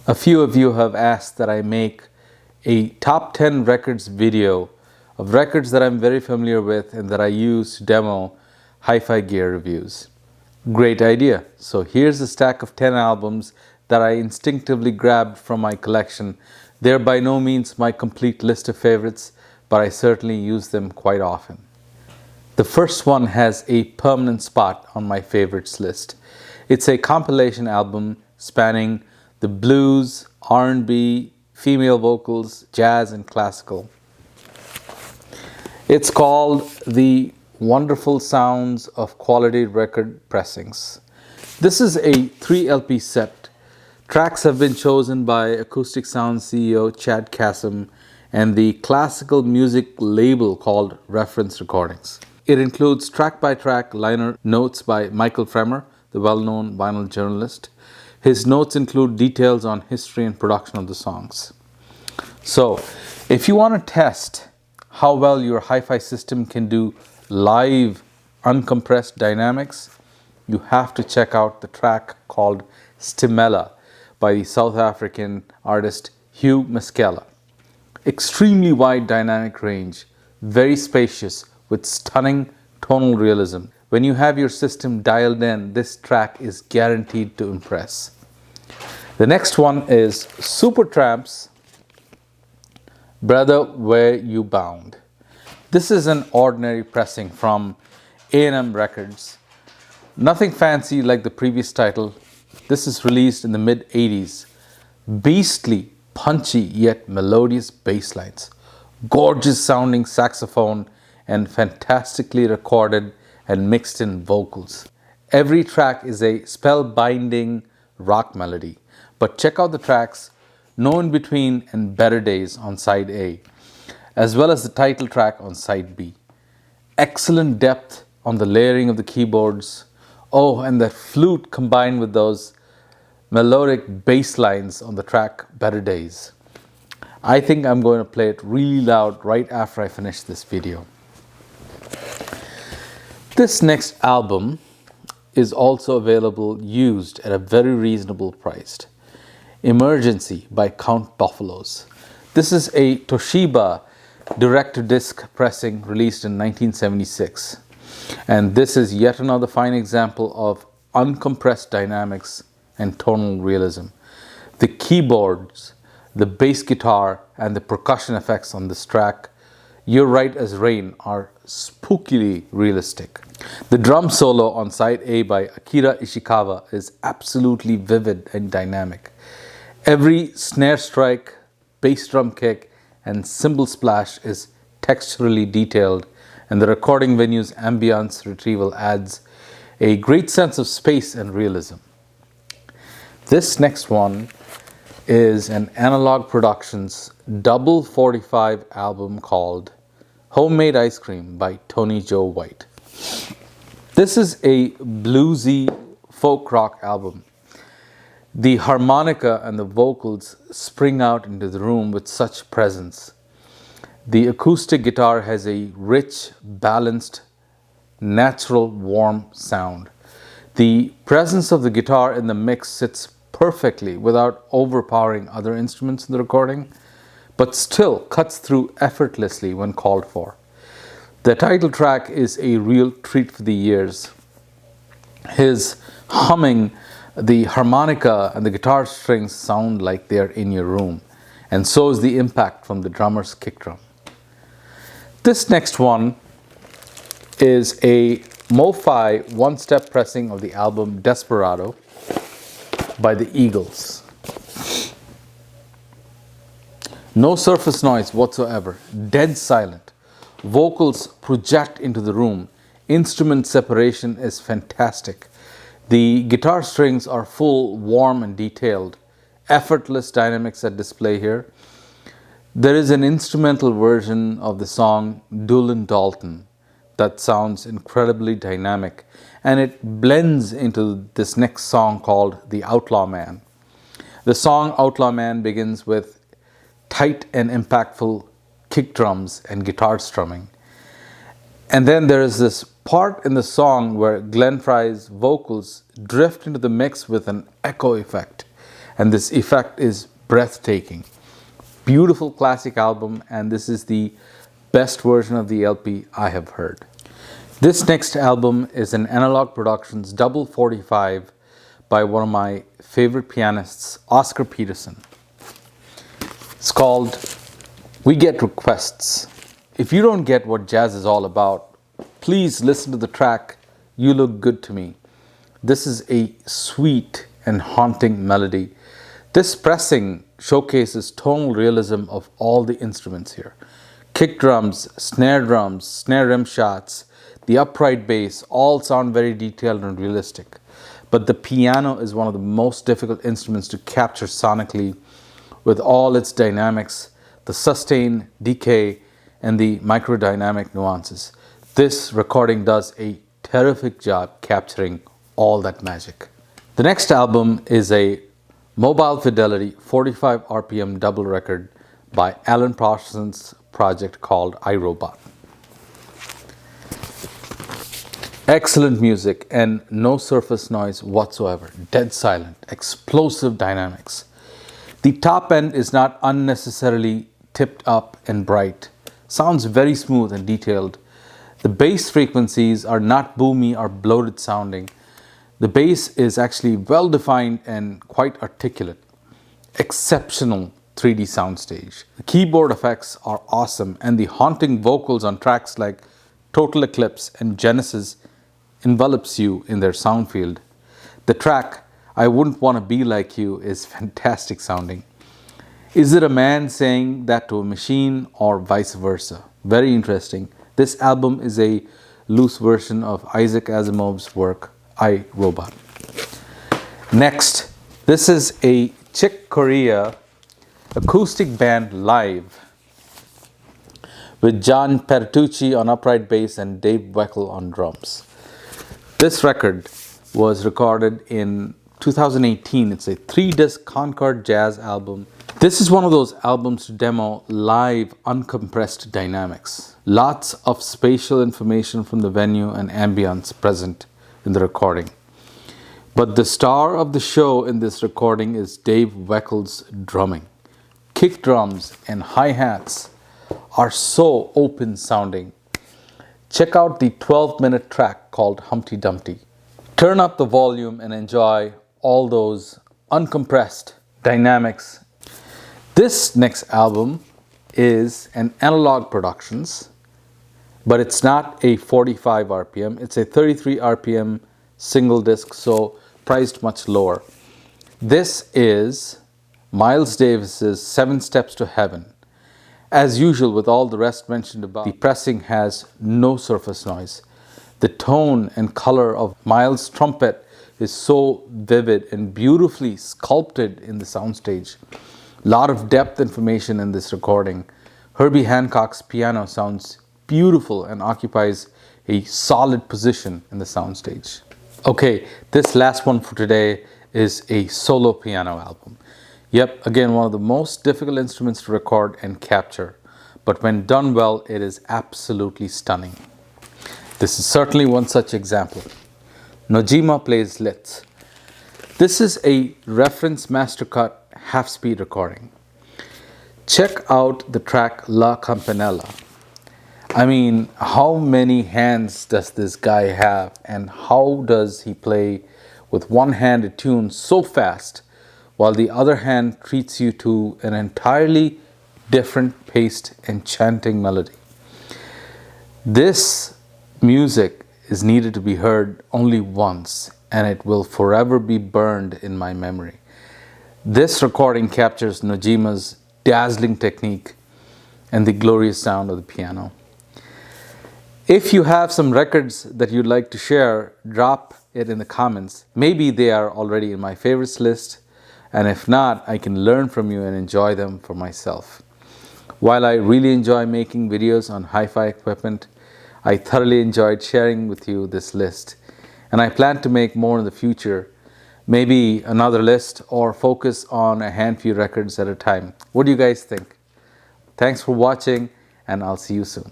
A few of you have asked that I make a top 10 records video of records that I'm very familiar with and that I use to demo hi-fi gear reviews. Great idea. So here's a stack of 10 albums that I instinctively grabbed from my collection. They're by no means my complete list of favorites, but I certainly use them quite often. The first one has a permanent spot on my favorites list. It's a compilation album spanning the blues, R&B, female vocals, jazz, and classical. It's called The Wonderful Sounds of Quality Record Pressings. This is a 3 LP set. Tracks have been chosen by Acoustic Sound CEO Chad Kassem and the classical music label called Reference Recordings. It includes track-by-track liner notes by Michael Fremer, the well-known vinyl journalist. His notes include details on history and production of the songs. So, if you want to test how well your hi-fi system can do live uncompressed dynamics, you have to check out the track called Stimela by the South African artist Hugh Maskela. Extremely wide dynamic range, very spacious with stunning tonal realism. When you have your system dialed in, this track is guaranteed to impress. The next one is Super Tramps, Brother Where You Bound. This is an ordinary pressing from A&M Records. Nothing fancy like the previous title. This is released in the mid-80s. Beastly, punchy yet melodious bass lines, gorgeous sounding saxophone, and fantastically recorded and mixed in vocals. Every track is a spellbinding rock melody. But check out the tracks No In Between and Better Days on side A, as well as the title track on side B. Excellent depth on the layering of the keyboards. Oh, and the flute combined with those melodic bass lines on the track Better Days. I think I'm going to play it really loud right after I finish this video. This next album is also available used at a very reasonable price. Emergency by Count Buffaloes. This is a Toshiba direct-to-disc pressing released in 1976. And this is yet another fine example of uncompressed dynamics and tonal realism. The keyboards, the bass guitar, and the percussion effects on this track, You're Right as Rain, are spookily realistic. The drum solo on side A by Akira Ishikawa is absolutely vivid and dynamic. Every snare strike, bass drum kick, and cymbal splash is texturally detailed, and the recording venue's ambience retrieval adds a great sense of space and realism. This next one is an Analog Productions double 45 album called Homemade Ice Cream by Tony Joe White. This is a bluesy folk rock album. The harmonica and the vocals spring out into the room with such presence. The acoustic guitar has a rich, balanced, natural, warm sound. The presence of the guitar in the mix sits perfectly without overpowering other instruments in the recording, but still cuts through effortlessly when called for. The title track is a real treat for the ears. His humming, the harmonica and the guitar strings sound like they're in your room, and so is the impact from the drummer's kick drum. This next one is a Mo-Fi one-step pressing of the album Desperado by the Eagles. No surface noise whatsoever, dead silent. Vocals project into the room. Instrument separation is fantastic. The guitar strings are full, warm, and detailed. Effortless dynamics at display here. There is an instrumental version of the song Doolin Dalton that sounds incredibly dynamic, and it blends into this next song called The Outlaw Man. The song Outlaw Man begins with tight and impactful kick drums and guitar strumming. And then there is this part in the song where Glenn Frey's vocals drift into the mix with an echo effect. and this effect is breathtaking. Beautiful classic album, and this is the best version of the LP I have heard. This next album is an Analog Productions double 45 by one of my favorite pianists, Oscar Peterson. It's called We Get Requests. If you don't get what jazz is all about, please listen to the track You Look Good to Me. This is a sweet and haunting melody. This pressing showcases tonal realism of all the instruments here. Kick drums, snare rim shots, the upright bass all sound very detailed and realistic. But the piano is one of the most difficult instruments to capture sonically with all its dynamics, the sustain, decay, and the microdynamic nuances. This recording does a terrific job capturing all that magic. The next album is a Mobile Fidelity 45 RPM double record by Alan Parsons' project called iRobot. Excellent music and no surface noise whatsoever. Dead silent, explosive dynamics. The top end is not unnecessarily tipped up and bright. Sounds very smooth and detailed. The bass frequencies are not boomy or bloated sounding. The bass is actually well defined and quite articulate. Exceptional 3D soundstage. The keyboard effects are awesome, and the haunting vocals on tracks like Total Eclipse and Genesis envelops you in their sound field. The track I Wouldn't Want to Be Like You is fantastic sounding. Is it a man saying that to a machine or vice versa? Very interesting. This album is a loose version of Isaac Asimov's work, iRobot. Next, this is a Chick Corea acoustic band live with John Petrucci on upright bass and Dave Weckl on drums. This record was recorded in 2018. It's a 3-disc Concord jazz album. This is one of those albums to demo live uncompressed dynamics. Lots of spatial information from the venue and ambience present in the recording. But the star of the show in this recording is Dave Weckl's drumming. Kick drums and hi-hats are so open sounding. Check out the 12-minute track called Humpty Dumpty. Turn up the volume and enjoy all those uncompressed dynamics. This next album is an Analog Productions, but it's not a 45 RPM. It's a 33 RPM single disc, so priced much lower. This is Miles Davis's 7 Steps to Heaven. As usual with all the rest mentioned above, the pressing has no surface noise. The tone and color of Miles' trumpet is so vivid and beautifully sculpted in the soundstage. A lot of depth information in this recording. Herbie Hancock's piano sounds beautiful and occupies a solid position in the soundstage. Okay, this last one for today is a solo piano album. Yep, again, one of the most difficult instruments to record and capture, but when done well, it is absolutely stunning. This is certainly one such example. Nojima Plays Litz. This is a reference master cut half-speed recording. Check out the track La Campanella. I mean, how many hands does this guy have, and how does he play with one hand a tune so fast while the other hand treats you to an entirely different paced and chanting melody? This music is needed to be heard only once, and it will forever be burned in my memory. This recording captures Nojima's dazzling technique and the glorious sound of the piano. If you have some records that you'd like to share, drop it in the comments. Maybe they are already in my favorites list, and if not, I can learn from you and enjoy them for myself. While I really enjoy making videos on hi-fi equipment, I thoroughly enjoyed sharing with you this list, and I plan to make more in the future. Maybe another list or focus on a handful records at a time. What do you guys think? Thanks for watching, and I'll see you soon.